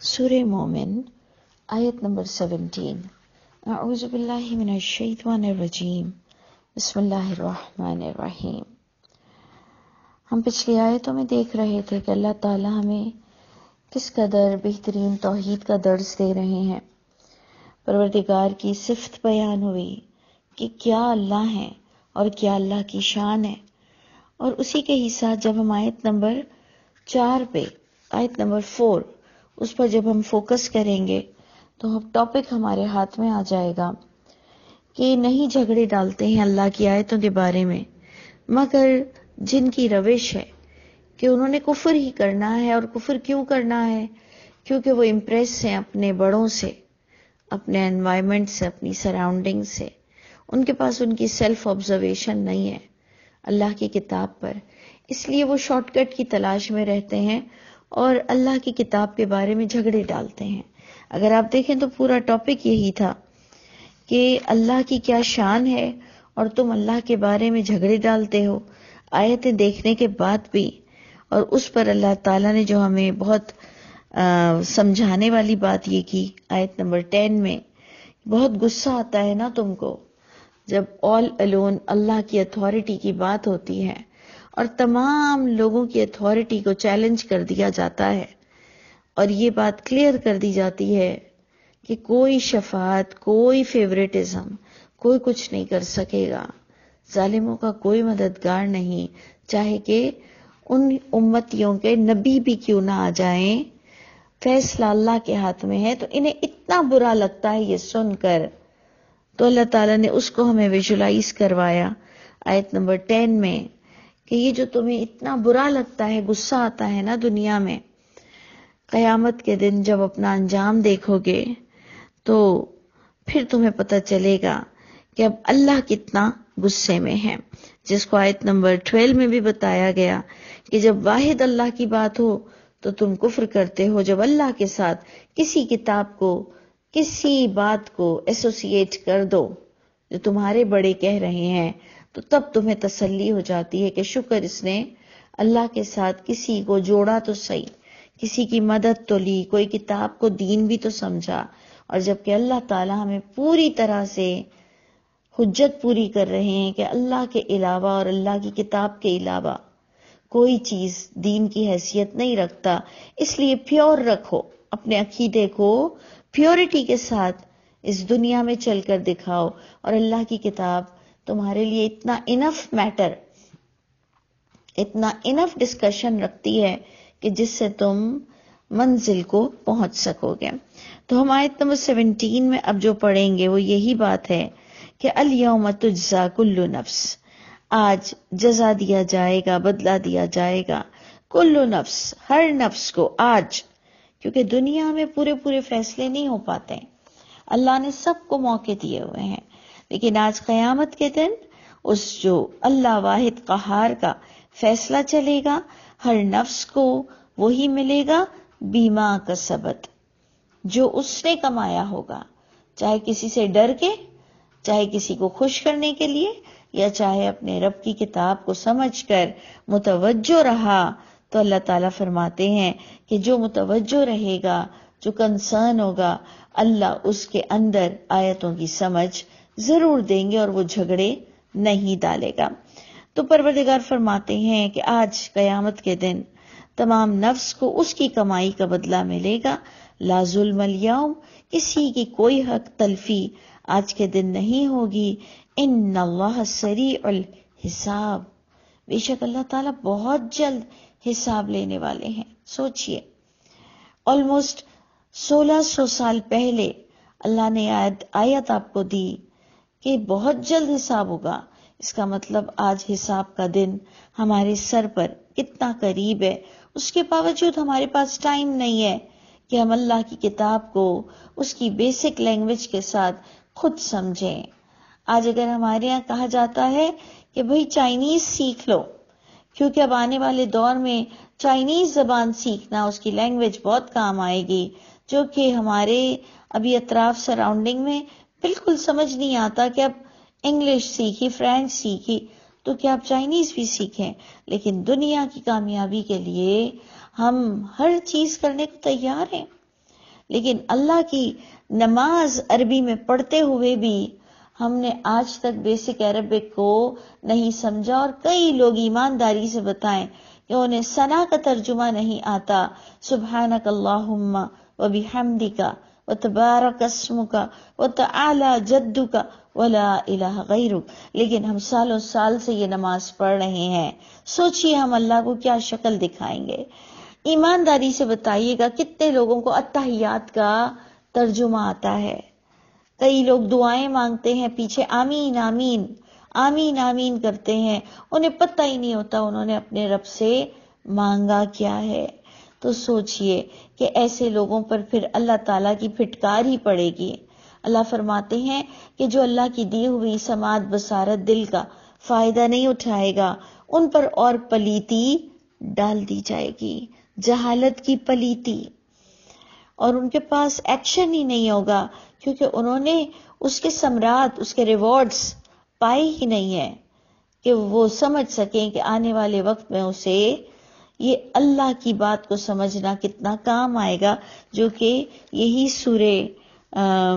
سورہ مومن آیت نمبر 17۔ اعوذ باللہ من الشیطان الرجیم، بسم اللہ الرحمن الرحیم۔ ہم پچھلی آیتوں میں دیکھ رہے تھے کہ اللہ تعالیٰ ہمیں کس قدر بہترین توحید کا درس دے رہے ہیں۔ پروردگار کی صفت بیان ہوئی کہ کیا اللہ ہے اور کیا اللہ کی شان ہے، اور اسی کے ہی ساتھ جب ہم آیت نمبر 4 پہ آیت نمبر 4 اس پر جب ہم فوکس کریں گے تو ٹاپک ہمارے ہاتھ میں آ جائے گا کہ نہیں جھگڑے ڈالتے ہیں اللہ کی آیتوں کے بارے میں، مگر جن کی روش ہے کہ انہوں نے کفر ہی کرنا ہے۔ اور کفر کیوں کرنا ہے؟ کیونکہ وہ امپریس ہیں اپنے بڑوں سے، اپنے انوائرمنٹ سے، اپنی سراؤنڈنگ سے۔ ان کے پاس ان کی سیلف آبزرویشن نہیں ہے اللہ کی کتاب پر، اس لیے وہ شارٹ کٹ کی تلاش میں رہتے ہیں اور اللہ کی کتاب کے بارے میں جھگڑے ڈالتے ہیں۔ اگر آپ دیکھیں تو پورا ٹاپک یہی تھا کہ اللہ کی کیا شان ہے اور تم اللہ کے بارے میں جھگڑے ڈالتے ہو، آیتیں دیکھنے کے بعد بھی۔ اور اس پر اللہ تعالیٰ نے جو ہمیں بہت سمجھانے والی بات یہ کی آیت نمبر 10 میں، بہت غصہ آتا ہے نا تم کو جب آل الون اللہ کی اتھارٹی کی بات ہوتی ہے اور تمام لوگوں کی اتھارٹی کو چیلنج کر دیا جاتا ہے، اور یہ بات کلیئر کر دی جاتی ہے کہ کوئی شفاعت، کوئی فیوریٹزم، کوئی کچھ نہیں کر سکے گا، ظالموں کا کوئی مددگار نہیں، چاہے کہ ان امتیوں کے نبی بھی کیوں نہ آ جائیں، فیصلہ اللہ کے ہاتھ میں ہے۔ تو انہیں اتنا برا لگتا ہے یہ سن کر، تو اللہ تعالیٰ نے اس کو ہمیں ویژولائز کروایا آیت نمبر 10 میں کہ یہ جو تمہیں اتنا برا لگتا ہے، غصہ آتا ہے نا دنیا میں، قیامت کے دن جب اپنا انجام دیکھو گے تو پھر تمہیں پتہ چلے گا کہ اب اللہ کتنا غصے میں ہے، جس کو آیت نمبر 12 میں بھی بتایا گیا کہ جب واحد اللہ کی بات ہو تو تم کفر کرتے ہو، جب اللہ کے ساتھ کسی کتاب کو، کسی بات کو ایسوسیٹ کر دو جو تمہارے بڑے کہہ رہے ہیں، تو تب تمہیں تسلی ہو جاتی ہے کہ شکر اس نے اللہ کے ساتھ کسی کو جوڑا تو صحیح، کسی کی مدد تو لی، کوئی کتاب کو دین بھی تو سمجھا۔ اور جبکہ اللہ تعالیٰ ہمیں پوری طرح سے حجت پوری کر رہے ہیں کہ اللہ کے علاوہ اور اللہ کی کتاب کے علاوہ کوئی چیز دین کی حیثیت نہیں رکھتا، اس لیے پیور رکھو اپنے عقیدے کو، پیورٹی کے ساتھ اس دنیا میں چل کر دکھاؤ، اور اللہ کی کتاب تمہارے لیے اتنا انف میٹر، اتنا انف ڈسکشن رکھتی ہے کہ جس سے تم منزل کو پہنچ سکو گے۔ تو ہم آیت نمبر 17 میں اب جو پڑھیں گے وہ یہی بات ہے کہ الیوم تجزا کل نفس، آج جزا دیا جائے گا، بدلہ دیا جائے گا، کل نفس، ہر نفس کو آج، کیونکہ دنیا میں پورے فیصلے نہیں ہو پاتے، اللہ نے سب کو موقع دیے ہوئے ہیں، لیکن آج قیامت کے دن اس جو اللہ واحد قہار کا فیصلہ چلے گا، ہر نفس کو وہی ملے گا بیما کسبت، جو اس نے کمایا ہوگا، چاہے کسی سے ڈر کے، چاہے کسی کو خوش کرنے کے لیے، یا چاہے اپنے رب کی کتاب کو سمجھ کر متوجہ رہا۔ تو اللہ تعالیٰ فرماتے ہیں کہ جو متوجہ رہے گا، جو کنسرن ہوگا، اللہ اس کے اندر آیتوں کی سمجھ ضرور دیں گے اور وہ جھگڑے نہیں ڈالے گا۔ تو پروردگار فرماتے ہیں کہ آج قیامت کے دن تمام نفس کو اس کی کمائی کا بدلہ ملے گا، لا ظلم الیوم، کسی کی کوئی حق تلفی آج کے دن نہیں ہوگی، ان اللہ سریع الحساب، بے شک اللہ تعالیٰ بہت جلد حساب لینے والے ہیں۔ سوچئے آلموسٹ 1600 سال پہلے اللہ نے آیت آپ کو دی کہ بہت جلد حساب ہوگا، اس کا مطلب آج حساب کا دن ہمارے سر پر کتنا قریب ہے، اس کے باوجود ہمارے پاس ٹائم نہیں ہے کہ ہم اللہ کی کتاب کو اس کی بیسک لینگویج کے ساتھ خود سمجھیں۔ آج اگر ہمارے یہاں کہا جاتا ہے کہ بھئی چائنیز سیکھ لو، کیونکہ اب آنے والے دور میں چائنیز زبان سیکھنا، اس کی لینگویج بہت کام آئے گی، جو کہ ہمارے ابھی اطراف سراؤنڈنگ میں بالکل سمجھ نہیں آتا کہ اب انگلش سیکھی، فرینچ سیکھی، تو کیا آپ چائنیز بھی سیکھیں؟ لیکن دنیا کی کامیابی کے لیے ہم ہر چیز کرنے کو تیار ہیں۔ لیکن اللہ کی نماز عربی میں پڑھتے ہوئے بھی ہم نے آج تک بیسک عربک کو نہیں سمجھا، اور کئی لوگ ایمانداری سے بتائیں کہ انہیں ثنا کا ترجمہ نہیں آتا، سبحانک اللہم وبحمدک وتبارک اسمک وتعالی جدک ولا الہ غیرک، لیکن ہم سالوں سال سے یہ نماز پڑھ رہے ہیں۔ سوچئے ہم اللہ کو کیا شکل دکھائیں گے؟ ایمانداری سے بتائیے گا کتنے لوگوں کو اتحیات کا ترجمہ آتا ہے؟ کئی لوگ دعائیں مانگتے ہیں، پیچھے آمین آمین آمین آمین کرتے ہیں، انہیں پتہ ہی نہیں ہوتا انہوں نے اپنے رب سے مانگا کیا ہے۔ تو سوچئے کہ ایسے لوگوں پر پھر اللہ تعالیٰ کی پھٹکار ہی پڑے گی۔ اللہ فرماتے ہیں کہ جو اللہ کی دی ہوئی سماعت بصارت دل کا فائدہ نہیں اٹھائے گا، ان پر اور پلیتی ڈال دی جائے گی، جہالت کی پلیتی، اور ان کے پاس ایکشن ہی نہیں ہوگا، کیونکہ انہوں نے اس کے ثمرات، اس کے ریوارڈز پائے ہی نہیں ہیں کہ وہ سمجھ سکیں کہ آنے والے وقت میں اسے یہ اللہ کی بات کو سمجھنا کتنا کام آئے گا، جو کہ یہی سورہ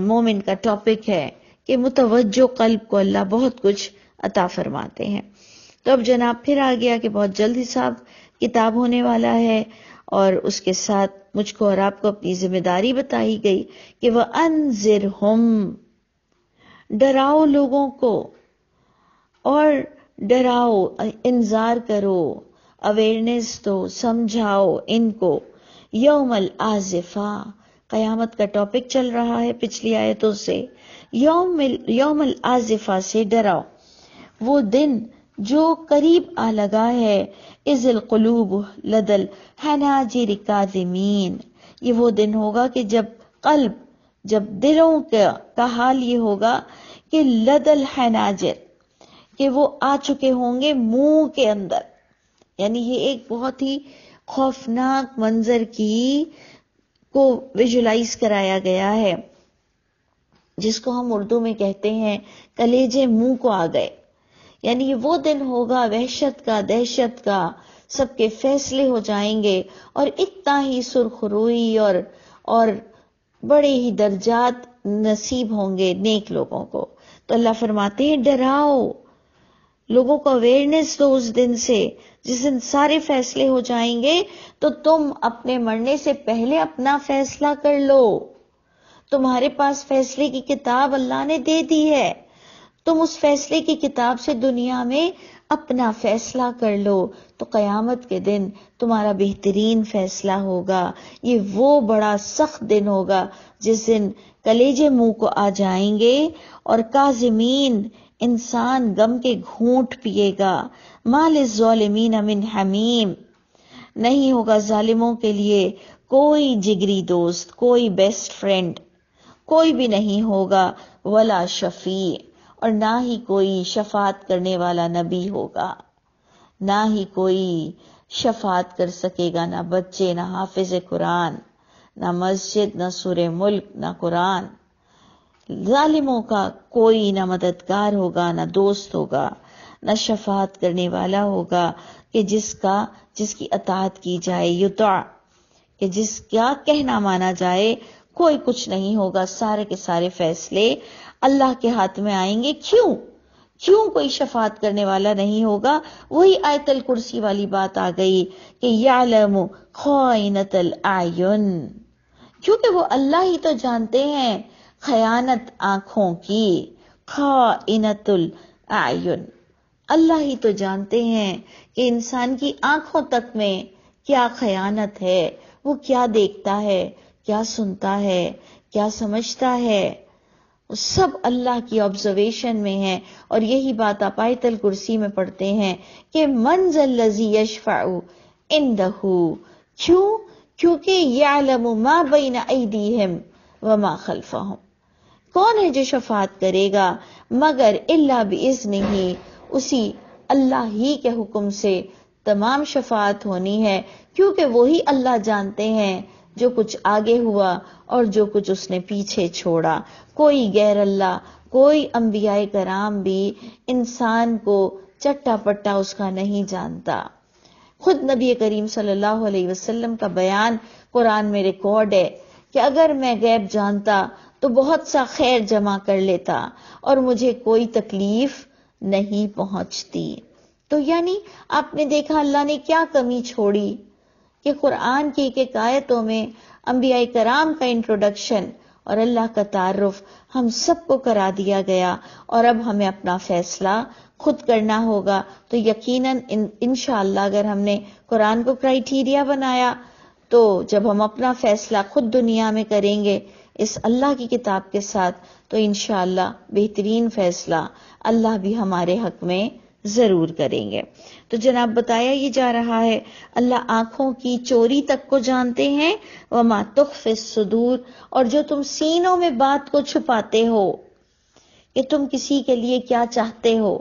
مومن کا ٹاپک ہے کہ متوجہ قلب کو اللہ بہت کچھ عطا فرماتے ہیں۔ تو اب جناب پھر آ گیا کہ بہت جلد حساب کتاب ہونے والا ہے، اور اس کے ساتھ مجھ کو اور آپ کو اپنی ذمہ داری بتائی گئی کہ وَأَنذِرْهُمْ، ڈراؤ لوگوں کو، اور ڈراؤ، انذار کرو، اویئرنیس دو، سمجھاؤ ان کو، یوم الآزفہ، قیامت کا ٹاپک چل رہا ہے پچھلی آیتوں سے، یوم الآزفہ سے ڈراؤ، وہ دن جو قریب آ لگا ہے، اذ القلوب لدى الحناجر کاظمین، یہ وہ دن ہوگا کہ جب دلوں کا حال یہ ہوگا کہ لدى الحناجر، کہ وہ آ چکے ہوں گے منہ کے اندر، یعنی یہ ایک بہت ہی خوفناک منظر کو ویژولائز کرایا گیا ہے، جس کو ہم اردو میں کہتے ہیں کلیجے منہ کو آ گئے۔ یعنی یہ وہ دن ہوگا وحشت کا، دہشت کا، سب کے فیصلے ہو جائیں گے، اور اتنا ہی سرخ روئی اور بڑے ہی درجات نصیب ہوں گے نیک لوگوں کو۔ تو اللہ فرماتے ہیں ڈراؤ لوگوں کو، اویئرنیس دو اس دن سے، جس دن سارے فیصلے ہو جائیں گے، تو تم اپنے مرنے سے پہلے اپنا فیصلہ کر لو، تمہارے پاس فیصلے کی کتاب اللہ نے دے دی ہے، تم اس فیصلے کی کتاب سے دنیا میں اپنا فیصلہ کر لو، تو قیامت کے دن تمہارا بہترین فیصلہ ہوگا۔ یہ وہ بڑا سخت دن ہوگا جس دن کلیجے منہ کو آ جائیں گے، اور کاظمین، انسان غم کے گھونٹ پیے گا، ما للظالمین من حمیم، نہیں ہوگا ظالموں کے لیے کوئی جگری دوست، کوئی بیسٹ فرینڈ، کوئی بھی نہیں ہوگا، ولا شفیع، اور نہ ہی کوئی شفاعت کرنے والا نبی ہوگا، نہ ہی کوئی شفاعت کر سکے گا، نہ بچے، نہ حافظ قرآن، نہ مسجد، نہ سورہ ملک، نہ قرآن۔ ظالموں کا کوئی نہ مددگار ہوگا، نہ دوست ہوگا، نہ شفاعت کرنے والا ہوگا کہ جس کی اطاعت کی جائے، یطاع، کہ جس کا کہنا مانا جائے، کوئی کچھ نہیں ہوگا، سارے کے سارے فیصلے اللہ کے ہاتھ میں آئیں گے۔ کیوں کوئی شفاعت کرنے والا نہیں ہوگا؟ وہی آیت الکرسی والی بات آ گئی کہ یعلم خائنۃ الاعین، کیونکہ وہ اللہ ہی تو جانتے ہیں خیانت آنکھوں کی، خائنۃ الاعین، اللہ ہی تو جانتے ہیں کہ انسان کی آنکھوں تک میں کیا خیانت ہے، وہ کیا دیکھتا ہے، کیا سنتا ہے، کیا سمجھتا ہے، سب اللہ کی آبزرویشن میں ہے۔ اور یہی بات آپ آیت الکرسی میں پڑھتے ہیں کہ من ذا الذی یشفع عندہ، کیونکہ یعلم ما بین ایدیہم وما خلفہم، کون ہے جو شفاعت کرے گا مگر الا باذنہ، اسی اللہ ہی کے حکم سے تمام شفاعت ہونی ہے، کیونکہ وہی اللہ جانتے ہیں جو کچھ آگے ہوا اور جو کچھ اس نے پیچھے چھوڑا۔ کوئی غیر اللہ، کوئی انبیاء کرام بھی انسان کو چٹا پٹا اس کا نہیں جانتا۔ خود نبی کریم صلی اللہ علیہ وسلم کا بیان قرآن میں ریکارڈ ہے کہ اگر میں غیب جانتا تو بہت سا خیر جمع کر لیتا اور مجھے کوئی تکلیف نہیں پہنچتی. تو یعنی آپ نے دیکھا اللہ نے کیا کمی چھوڑی کہ قرآن کی ایک آیتوں میں انبیاء کرام کا انٹروڈکشن اور اللہ کا تعارف ہم سب کو کرا دیا گیا. اور اب ہمیں اپنا فیصلہ خود کرنا ہوگا. تو یقیناً انشاءاللہ اگر ہم نے قرآن کو کرائیٹیریا بنایا تو جب ہم اپنا فیصلہ خود دنیا میں کریں گے اس اللہ کی کتاب کے ساتھ تو انشاءاللہ بہترین فیصلہ اللہ بھی ہمارے حق میں ضرور کریں گے. تو جناب بتایا یہ جا رہا ہے اللہ آنکھوں کی چوری تک کو جانتے ہیں. وما تخفی الصدور، اور جو تم سینوں میں بات کو چھپاتے ہو کہ تم کسی کے لیے کیا چاہتے ہو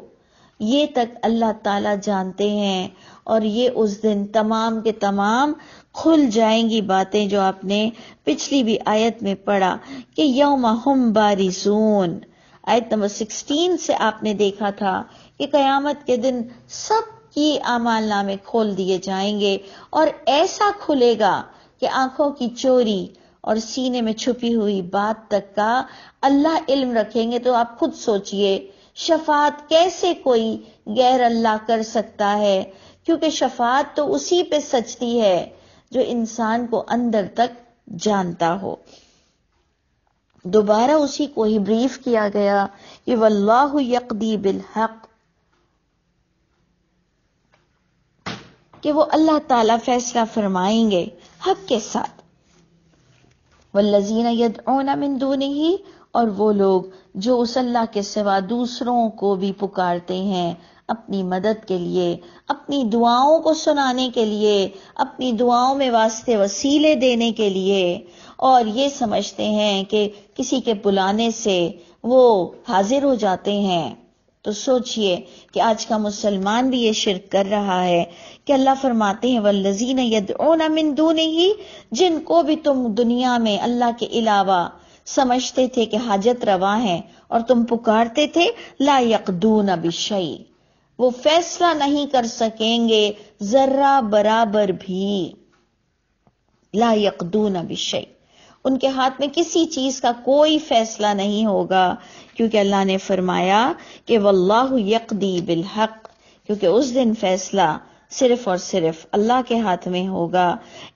یہ تک اللہ تعالی جانتے ہیں. اور یہ اس دن تمام کے تمام کھل جائیں گی باتیں جو آپ نے پچھلی بھی آیت میں پڑھا کہ یوم ہم بارزون. آیت نمبر 16 سے آپ نے دیکھا تھا کہ قیامت کے دن سب کی اعمال نامے کھول دیے جائیں گے اور ایسا کھلے گا کہ آنکھوں کی چوری اور سینے میں چھپی ہوئی بات تک کا اللہ علم رکھیں گے. تو آپ خود سوچئے شفاعت کیسے کوئی غیر اللہ کر سکتا ہے، کیونکہ شفاعت تو اسی پہ سچتی ہے جو انسان کو اندر تک جانتا ہو. دوبارہ اسی کو ہی بریف کیا گیا کہ واللہ یقضی بالحق، کہ وہ اللہ تعالی فیصلہ فرمائیں گے حق کے ساتھ. والذین یدعون من دونہ، اور وہ لوگ جو اس اللہ کے سوا دوسروں کو بھی پکارتے ہیں اپنی مدد کے لیے، اپنی دعاؤں کو سنانے کے لیے، اپنی دعاؤں میں واسطے وسیلے دینے کے لیے، اور یہ سمجھتے ہیں کہ کسی کے بلانے سے وہ حاضر ہو جاتے ہیں. تو سوچئے کہ آج کا مسلمان بھی یہ شرک کر رہا ہے کہ اللہ فرماتے ہیں والذین یدعون من دونہ، جن کو بھی تم دنیا میں اللہ کے علاوہ سمجھتے تھے کہ حاجت روا ہیں اور تم پکارتے تھے، لا یقضون بشیء، وہ فیصلہ نہیں کر سکیں گے ذرہ برابر بھی. لا یقضون بشیء، ان کے ہاتھ میں کسی چیز کا کوئی فیصلہ نہیں ہوگا، کیونکہ اللہ نے فرمایا کہ واللہ یقضی بالحق، کیونکہ اس دن فیصلہ صرف اور صرف اللہ کے ہاتھ میں ہوگا.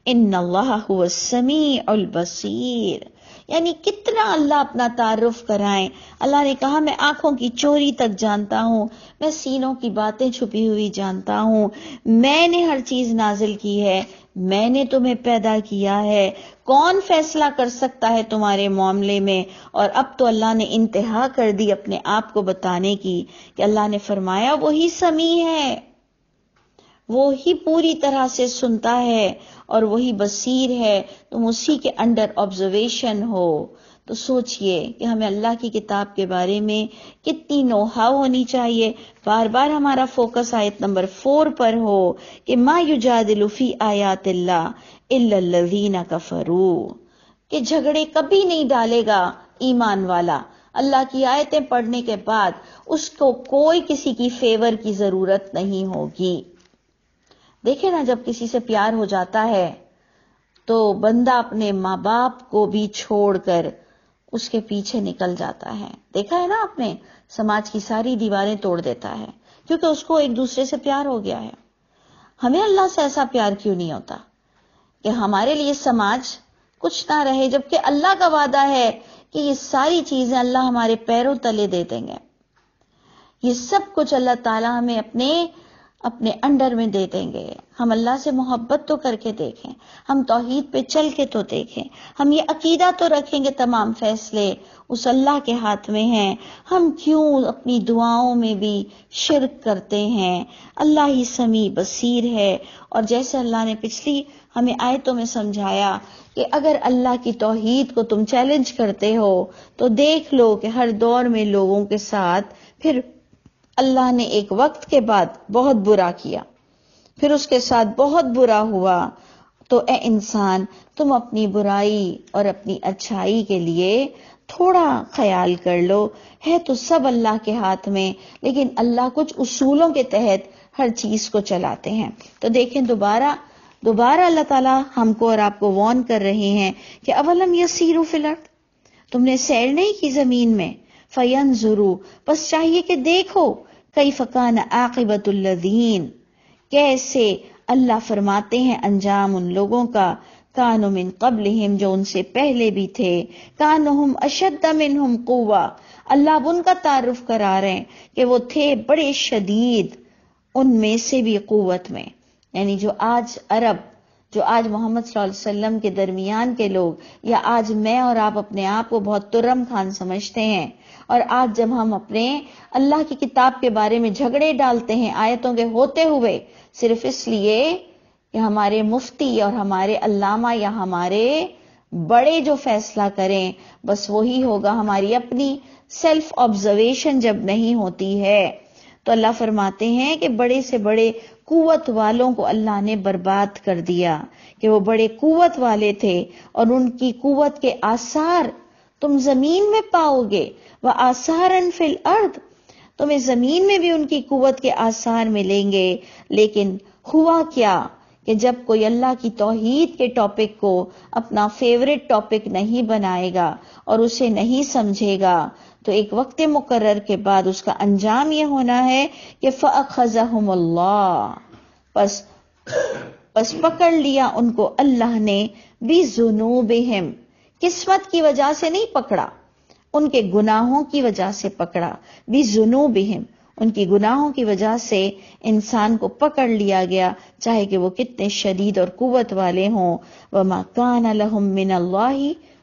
ان اللہ هو السمیع البصیر، یعنی کتنا اللہ اپنا تعارف کرائیں. اللہ نے کہا میں آنکھوں کی چوری تک جانتا ہوں، میں سینوں کی باتیں چھپی ہوئی جانتا ہوں، میں نے ہر چیز نازل کی ہے، میں نے تمہیں پیدا کیا ہے، کون فیصلہ کر سکتا ہے تمہارے معاملے میں. اور اب تو اللہ نے انتہا کر دی اپنے آپ کو بتانے کی کہ اللہ نے فرمایا وہی سمیع ہے، وہی پوری طرح سے سنتا ہے اور وہی بصیر ہے، تم اسی کے انڈر آبزرویشن ہو. تو سوچئے کہ ہمیں اللہ کی کتاب کے بارے میں کتنی نو-ہاؤ ہونی چاہیے. بار بار ہمارا فوکس آیت نمبر 4 پر ہو کہ ما یجادل فی آیات اللہ الا الذین کفروا، کہ جھگڑے کبھی نہیں ڈالے گا ایمان والا. اللہ کی آیتیں پڑھنے کے بعد اس کو کوئی کسی کی فیور کی ضرورت نہیں ہوگی. دیکھیں نا جب کسی سے پیار ہو جاتا ہے تو بندہ اپنے ماں باپ کو بھی چھوڑ کر اس کے پیچھے نکل جاتا ہے. دیکھا ہے نا آپ نے، سماج کی ساری دیواریں توڑ دیتا ہے کیونکہ اس کو ایک دوسرے سے پیار ہو گیا ہے. ہمیں اللہ سے ایسا پیار کیوں نہیں ہوتا کہ ہمارے لیے سماج کچھ نہ رہے، جبکہ اللہ کا وعدہ ہے کہ یہ ساری چیزیں اللہ ہمارے پیروں تلے دے دیں گے. یہ سب کچھ اللہ تعالیٰ ہمیں اپنے انڈر میں دے دیں گے. ہم اللہ سے محبت تو کر کے دیکھیں، ہم توحید پہ چل کے تو دیکھیں، ہم یہ عقیدہ تو رکھیں گے تمام فیصلے اس اللہ کے ہاتھ میں ہیں. ہم کیوں اپنی دعاؤں میں بھی شرک کرتے ہیں؟ اللہ ہی سمیع بصیر ہے. اور جیسے اللہ نے پچھلی ہمیں آیتوں میں سمجھایا کہ اگر اللہ کی توحید کو تم چیلنج کرتے ہو تو دیکھ لو کہ ہر دور میں لوگوں کے ساتھ پھر اللہ نے ایک وقت کے بعد بہت برا کیا، پھر اس کے ساتھ بہت برا ہوا. تو اے انسان تم اپنی برائی اور اپنی اچھائی کے لیے تھوڑا خیال کر لو. ہے تو سب اللہ کے ہاتھ میں، لیکن اللہ کچھ اصولوں کے تحت ہر چیز کو چلاتے ہیں. تو دیکھیں دوبارہ دوبارہ اللہ تعالیٰ ہم کو اور آپ کو وارن کر رہے ہیں کہ اولم یسیروا فی الارض، تم نے سیر نہیں کی زمین میں، فینظروا، بس چاہیے کہ دیکھو، کیف کان عاقبۃ الذین، کیسے اللہ فرماتے ہیں انجام ان لوگوں کا، کانوا من قبلہم، جو ان سے پہلے بھی تھے، کانہم اشد منہم قوہ، اللہ اب ان کا تعارف کرا رہے ہیں کہ وہ تھے بڑے شدید ان میں سے بھی قوت میں، یعنی جو آج عرب، جو آج محمد صلی اللہ علیہ وسلم کے درمیان کے لوگ، یا آج میں اور آپ اپنے آپ کو بہت ترم خان سمجھتے ہیں، اور آج جب ہم اپنے اللہ کی کتاب کے بارے میں جھگڑے ڈالتے ہیں آیتوں کے ہوتے ہوئے، صرف اس لیے کہ ہمارے مفتی اور ہمارے علامہ یا ہمارے بڑے جو فیصلہ کریں بس وہی ہوگا، ہماری اپنی سیلف آبزرویشن جب نہیں ہوتی ہے، تو اللہ فرماتے ہیں کہ بڑے سے بڑے قوت والوں کو اللہ نے برباد کر دیا، کہ وہ بڑے قوت والے تھے اور ان کی قوت کے آثار تم زمین میں پاؤ گے، وَآثَارًا فِي الْأَرْضِ، تمہیں زمین میں بھی ان کی قوت کے آثار ملیں گے۔ لیکن ہوا کیا کہ جب کوئی اللہ کی توحید کے ٹاپک کو اپنا فیورٹ ٹاپک نہیں بنائے گا اور اسے نہیں سمجھے گا، تو ایک وقت مقرر کے بعد اس کا انجام یہ ہونا ہے کہ فَأَخَذَهُمُ اللَّهُ، پس پکڑ لیا ان کو اللہ نے، بِذُنُوبِهِمْ، قسمت کی وجہ سے نہیں پکڑا، ان کے گناہوں کی وجہ سے پکڑا، بِذُنُوبِهِمْ، ان کی گناہوں کی وجہ سے انسان کو پکڑ لیا گیا، چاہے کہ وہ کتنے شدید اور قوت والے ہوں۔ وَمَا كَانَ لَهُم مِّنَ اللَّهِ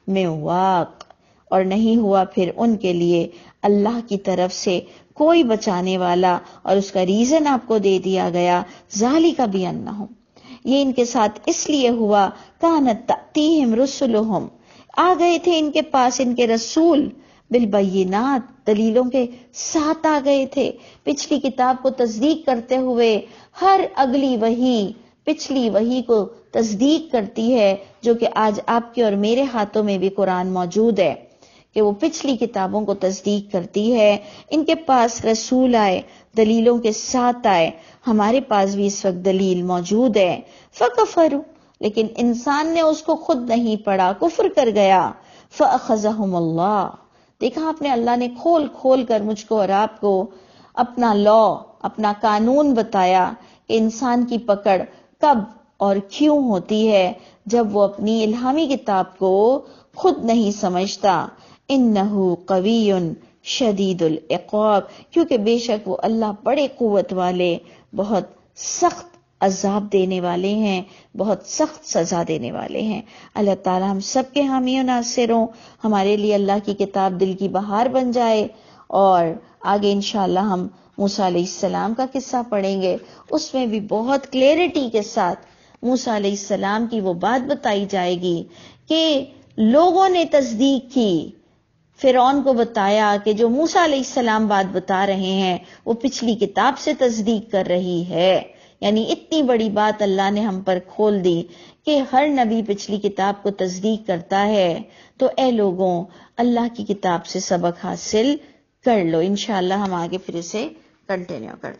مِن وَاقٍ، اور نہیں ہوا پھر ان کے لیے اللہ کی طرف سے کوئی بچانے والا، اور اس کا ریزن آپ کو دے دیا گیا، ذَلِكَ بِأَنَّهُمْ، یہ ان کے ساتھ اس لیے ہوا، كَانَتْ تَأْتِيهِمْ رُسُلُهُمْ، آ گئے تھے ان کے پاس ان کے رسول، بالبینات، دلیلوں کے ساتھ آ گئے تھے، پچھلی کتاب کو تصدیق کرتے ہوئے ہر اگلی وحی پچھلی وحی کو تصدیق کرتی ہے، جو کہ آج آپ کے اور میرے ہاتھوں میں بھی قرآن موجود ہے، کہ وہ پچھلی کتابوں کو تصدیق کرتی ہے۔ ان کے پاس رسول آئے، دلیلوں کے ساتھ آئے، ہمارے پاس بھی اس وقت دلیل موجود ہے، فَكَفَرُوا، لیکن انسان نے اس کو خود نہیں پڑھا، کفر کر گیا، فَأَخَذَهُمُ اللَّهُ، دیکھا آپ نے اللہ نے کھول کھول کر مجھ کو اور آپ کو اپنا لا، اپنا قانون بتایا کہ انسان کی پکڑ کب اور کیوں ہوتی ہے، جب وہ اپنی الہامی کتاب کو خود نہیں سمجھتا۔ انہو قوی شدید العقاب، کیونکہ بے شک وہ اللہ بڑے قوت والے، بہت سخت عذاب دینے والے ہیں، بہت سخت سزا دینے والے ہیں۔ اللہ تعالی ہم سب کے حامی و ناصر ہوں، ہمارے لیے اللہ کی کتاب دل کی بہار بن جائے، اور آگے انشاءاللہ ہم موسیٰ علیہ السلام کا قصہ پڑھیں گے، اس میں بھی بہت کلیئرٹی کے ساتھ موسیٰ علیہ السلام کی وہ بات بتائی جائے گی کہ لوگوں نے تصدیق کی، فرعون کو بتایا کہ جو موسیٰ علیہ السلام بات بتا رہے ہیں وہ پچھلی کتاب سے تصدیق کر رہی ہے، یعنی اتنی بڑی بات اللہ نے ہم پر کھول دی کہ ہر نبی پچھلی کتاب کو تصدیق کرتا ہے۔ تو اے لوگوں، اللہ کی کتاب سے سبق حاصل کر لو، انشاءاللہ ہم آگے پھر اسے کنٹینیو کرتے ہیں۔